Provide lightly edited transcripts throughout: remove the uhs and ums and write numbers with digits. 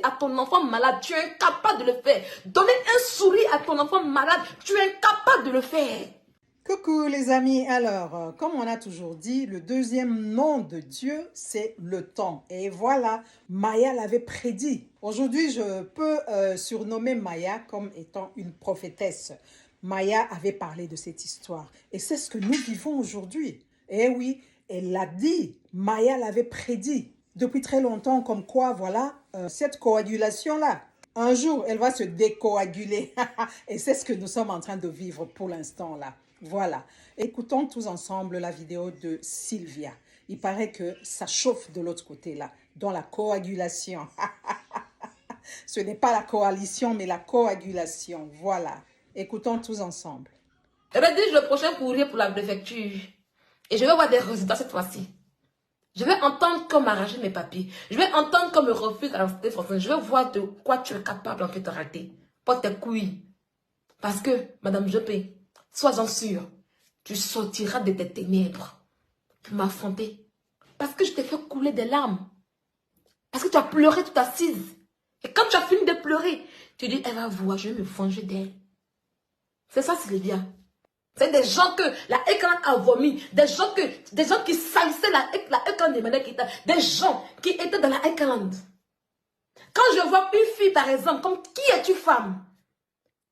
à ton enfant malade, tu es incapable de le faire. Donner un sourire à ton enfant malade, tu es incapable de le faire. Coucou les amis, alors, comme on a toujours dit, le deuxième nom de Dieu, c'est le temps. Et voilà, Maya l'avait prédit. Aujourd'hui, je peux surnommer Maya comme étant une prophétesse. Maya avait parlé de cette histoire. Et c'est ce que nous vivons aujourd'hui. Eh oui, elle l'a dit, Maya l'avait prédit depuis très longtemps, comme quoi, voilà, cette coagulation-là, un jour, elle va se décoaguler. Et c'est ce que nous sommes en train de vivre pour l'instant là. Voilà. Écoutons tous ensemble la vidéo de Sylvia. Il paraît que ça chauffe de l'autre côté là, dans la coagulation. Ce n'est pas la coalition, mais la coagulation. Voilà. Écoutons tous ensemble. Je rédige le prochain courrier pour la préfecture. Et je vais voir des résultats cette fois-ci. Je vais entendre qu'on m'arrache mes papiers. Je vais entendre qu'on me refuse la nationalité française. Je vais voir de quoi tu es capable en fait de rater. Pas tes couilles. Parce que, Madame Jopé, sois-en sûre, tu sortiras de tes ténèbres pour m'affronter. Parce que je t'ai fait couler des larmes. Parce que tu as pleuré toute assise. Et quand tu as fini de pleurer, tu dis, elle va voir, je vais me venger d'elle. C'est ça, Sylvia. C'est des gens que la écran a vomi, des gens qui salissaient la écran de Emmanuel Keïta, des gens qui étaient dans la écran. Quand je vois une fille, par exemple, comme qui es-tu femme?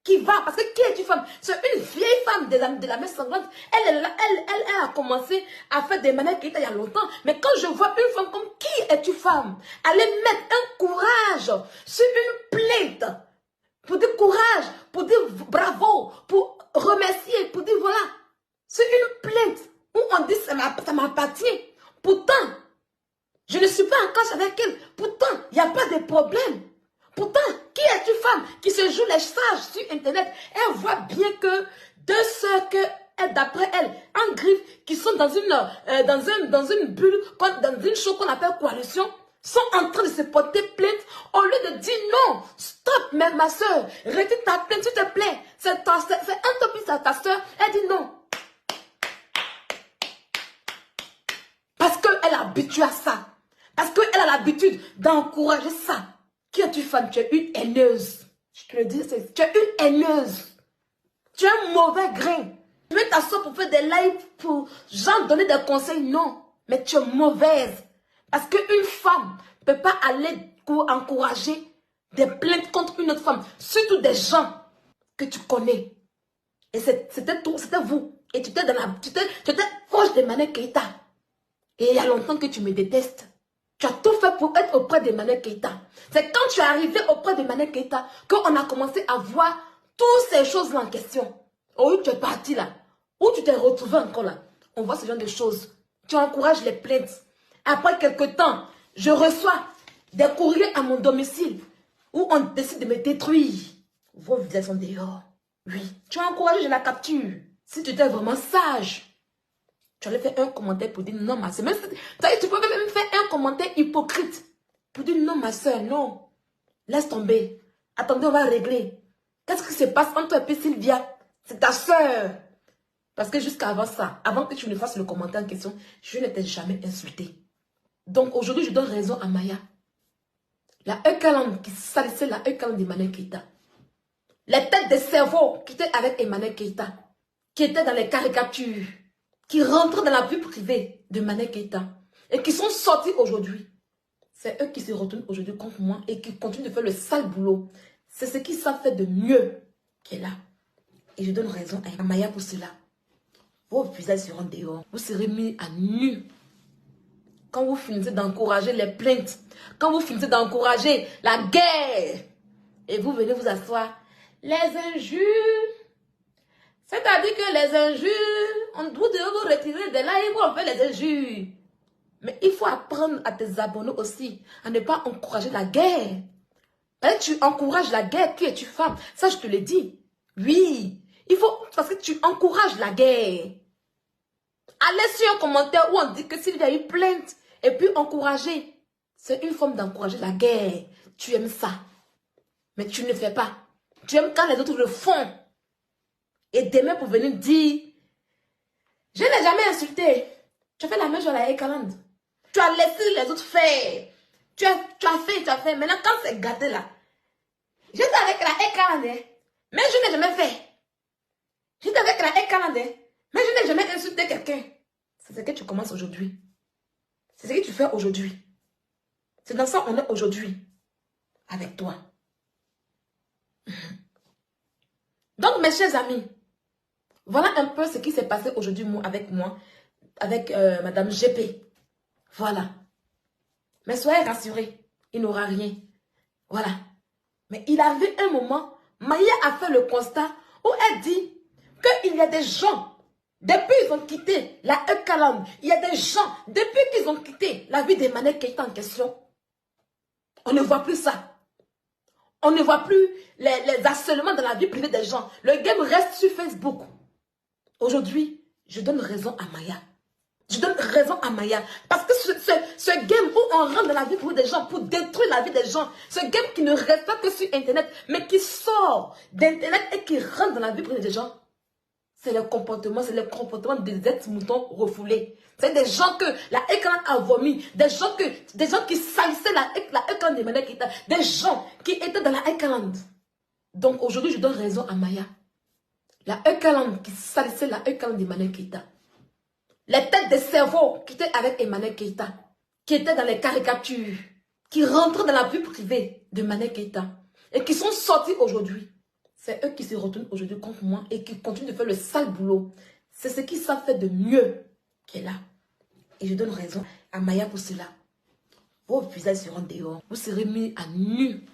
Qui va, parce que qui es-tu femme? C'est une vieille femme de la messe sanglante. Elle a commencé à faire des Emmanuel Keïta il y a longtemps. Mais quand je vois une femme comme qui es-tu femme? Aller mettre un courage sur une plainte. Pour dire courage, pour dire bravo, pour remercier, pour dire voilà. C'est une plainte où on dit ça m'appartient. Pourtant, je ne suis pas en cache avec elle. Pourtant, il n'y a pas de problème. Pourtant, qui est une femme qui se joue les sages sur Internet? Elle voit bien que deux sœurs que d'après elle, en griffe, qui sont dans une bulle, dans une chose qu'on appelle coalition, sont en train de se porter plainte au lieu de dire non, stop, ma soeur, retire ta plainte, s'il te plaît. C'est un topic à ta soeur. Elle dit non. Parce qu'elle est habituée à ça. Parce qu'elle a l'habitude d'encourager ça. Qui es-tu, femme? Tu es une haineuse. Je te le dis, tu es une haineuse. Tu es un mauvais grain. Tu veux t'asseoir pour faire des lives, pour genre donner des conseils, non. Mais tu es mauvaise. Parce qu'une femme ne peut pas aller encourager des plaintes contre une autre femme. Surtout des gens que tu connais. Et c'était vous. Et tu étais proche de Emmanuel Keïta. Et il y a longtemps que tu me détestes. Tu as tout fait pour être auprès d'Emmanuel Keïta. C'est quand tu es arrivé auprès d'Emmanuel Keïta qu'on a commencé à voir toutes ces choses-là en question. Où tu es parti là. Où tu t'es retrouvé encore là. On voit ce genre de choses. Tu encourages les plaintes. Après quelque temps, je reçois des courriers à mon domicile où on décide de me détruire. Vos visages sont dehors. Oui. Tu as encouragé, je la capture. Si tu étais vraiment sage, tu allais faire un commentaire pour dire non, ma soeur. Tu peux même faire un commentaire hypocrite pour dire non, ma soeur, non. Laisse tomber. Attendez, on va régler. Qu'est-ce qui se passe entre toi et Sylvia? C'est ta soeur. Parce que jusqu'avant ça, avant que tu ne fasses le commentaire en question, je ne t'ai jamais insulté. Donc aujourd'hui, je donne raison à Maya. La Eucalan qui salissait la Eucalan d'Emmanuel Keïta. Les têtes de cerveau qui étaient avec Emmanuel Keïta. Qui étaient dans les caricatures. Qui rentrent dans la vie privée de Emmanuel Keïta. Et qui sont sortis aujourd'hui. C'est eux qui se retournent aujourd'hui contre moi et qui continuent de faire le sale boulot. C'est ce qu'ils savent faire de mieux qui est là. Et je donne raison à Maya pour cela. Vos visages seront dehors. Vous serez mis à nu. Quand vous finissez d'encourager les plaintes. Quand vous finissez d'encourager la guerre. Et vous venez vous asseoir. Les injures. C'est-à-dire que les injures, vous devez vous retirer de là et vous faire les injures. Mais il faut apprendre à tes abonnés aussi à ne pas encourager la guerre. Parce que tu encourages la guerre, qui es-tu femme? Ça, je te le dis. Oui. Il faut, parce que tu encourages la guerre. Allez sur un commentaire où on dit que s'il y a eu plainte et puis encourager, c'est une forme d'encourager la guerre. Tu aimes ça. Mais tu ne le fais pas. Tu aimes quand les autres le font. Et demain pour venir dire, je n'ai jamais insulté. Tu as fait la même chose à la Ekaland. Tu as laissé les autres faire. tu as fait. Maintenant, quand c'est gâté là, j'étais avec la E40, mais je n'ai jamais fait. J'étais avec la E40, mais je n'ai jamais insulté quelqu'un. C'est ce que tu commences aujourd'hui. C'est ce que tu fais aujourd'hui. C'est dans ça qu'on est aujourd'hui. Avec toi. Donc, mes chers amis, voilà un peu ce qui s'est passé aujourd'hui avec Madame GP. Voilà. Mais soyez rassurés, il n'aura rien. Voilà. Mais il avait un moment, Maya a fait le constat où elle dit qu'il y a des gens, depuis qu'ils ont quitté la E-Calam, il y a des gens, depuis qu'ils ont quitté la vie d'Emmanuel Keïta en question, on ne voit plus ça. On ne voit plus les harcèlements dans la vie privée des gens. Le game reste sur Facebook. Aujourd'hui, je donne raison à Maya. Je donne raison à Maya. Parce que ce game où on rentre dans la vie privée des gens pour détruire la vie des gens, ce game qui ne reste pas que sur Internet, mais qui sort d'Internet et qui rentre dans la vie privée des gens, c'est le comportement des ex-moutons refoulés. C'est des gens que la écran a vomi, des gens qui salissaient la écran de Mane Keïta, des gens qui étaient dans la écran. Donc aujourd'hui, je donne raison à Maya. La écran qui salissait la écran de Mane Keïta. Les têtes de cerveau qui étaient avec Emmanuel Keïta, qui étaient dans les caricatures, qui rentrent dans la vie privée de Mane Keïta et qui sont sortis aujourd'hui. C'est eux qui se retournent aujourd'hui contre moi et qui continuent de faire le sale boulot. C'est ce qu'ils savent faire de mieux qui est là. Et je donne raison à Maya pour cela. Vos visages seront dehors. Vous serez mis à nu.